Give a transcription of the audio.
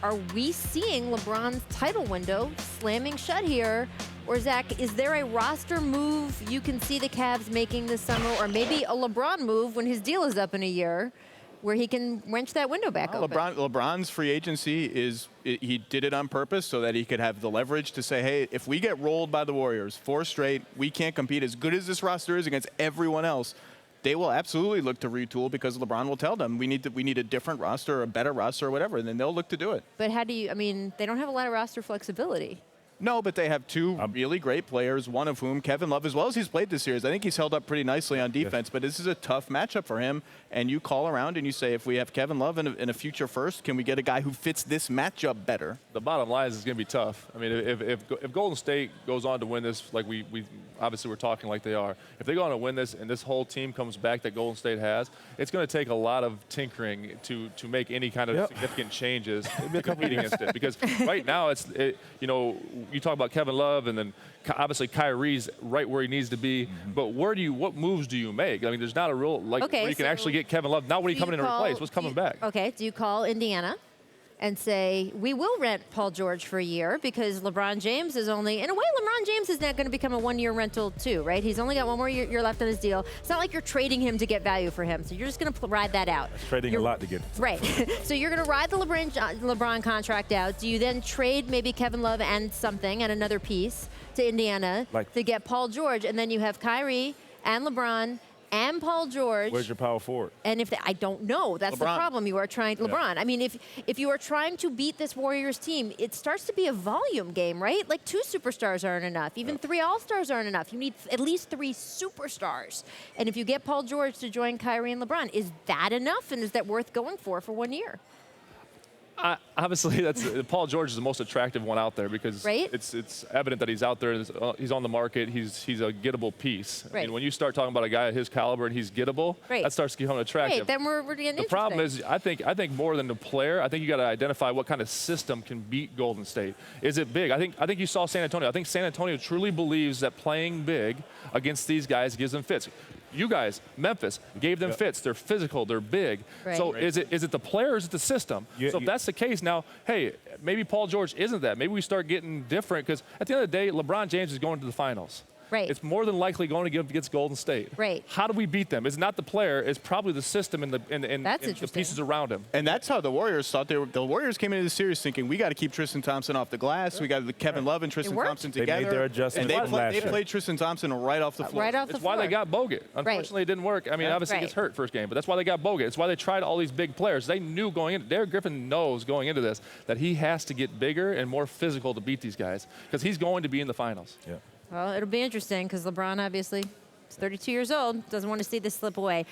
Are we seeing LeBron's title window slamming shut here? Or, Zach, is there a roster move you can see the Cavs making this summer, or maybe a LeBron move when his deal is up in a year, where he can wrench that window back open? LeBron's free agency he did it on purpose so that he could have the leverage to say, hey, if we get rolled by the Warriors 4 straight, we can't compete as good as this roster is against everyone else. They will absolutely look to retool because LeBron will tell them we need a different roster, or a better roster, or whatever, and then they'll look to do it. But how do you? I mean, they don't have a lot of roster flexibility. No, but they have 2 really great players, one of whom, Kevin Love, as well as he's played this series. I think he's held up pretty nicely on defense, but this is a tough matchup for him. And you call around and you say, if we have Kevin Love in a future first, can we get a guy who fits this matchup better? The bottom line is it's going to be tough. I mean, if Golden State goes on to win this, like we obviously we're talking like they are, if they go on to win this and this whole team comes back that Golden State has, it's going to take a lot of tinkering to make any kind of significant changes to compete against it. Because right now, you talk about Kevin Love, and then obviously Kyrie's right where he needs to be. But what moves do you make? I mean, there's not a real where you can actually get Kevin Love. Not what he's coming in to replace. What's coming back? Okay, do you call Indiana and say, we will rent Paul George for a year because LeBron James is only, in a way, LeBron James is not going to become a 1-year rental too, right? He's only got 1 more year left on his deal. It's not like you're trading him to get value for him, so you're just going to ride that out. Trading a lot to get. Right. So you're going to ride the LeBron contract out. Do you then trade maybe Kevin Love and another piece to Indiana to get Paul George, and then you have Kyrie and LeBron and Paul George. Where's your power forward? And I don't know. That's the problem. You are trying LeBron. I mean, if you are trying to beat this Warriors team, it starts to be a volume game, right? Like 2 superstars aren't enough. Even 3 all-stars aren't enough. You need at least 3 superstars. And if you get Paul George to join Kyrie and LeBron, is that enough? And is that worth going for 1 year? Obviously, Paul George is the most attractive one out there because right? it's evident that he's out there. He's on the market. He's a gettable piece. Right. I mean, when you start talking about a guy at his caliber and he's gettable, that starts to become attractive. Right. Then we're getting the problem is, I think more than the player, I think you got to identify what kind of system can beat Golden State. Is it big? I think you saw San Antonio. I think San Antonio truly believes that playing big against these guys gives them fits. You guys, Memphis, gave them fits. They're physical. They're big. Right. So is it the player or is it the system? So if that's the case now, hey, maybe Paul George isn't that. Maybe we start getting different because at the end of the day, LeBron James is going to the finals. Right. It's more than likely going to get against Golden State. Right. How do we beat them? It's not the player. It's probably the system and the pieces around him. And that's how the Warriors thought they were. The Warriors came into the series thinking, we got to keep Tristan Thompson off the glass. We got Kevin Love and Tristan Thompson together. They made their adjustments. And they played Tristan Thompson right off the floor. Right off the floor. It's why they got Bogut. Unfortunately, it didn't work. I mean, obviously he gets hurt first game, but that's why they got Bogut. It's why they tried all these big players. They knew going in. Derek Griffin knows going into this that he has to get bigger and more physical to beat these guys because he's going to be in the finals. Yeah. Well, it'll be interesting because LeBron obviously is 32 years old, doesn't want to see this slip away.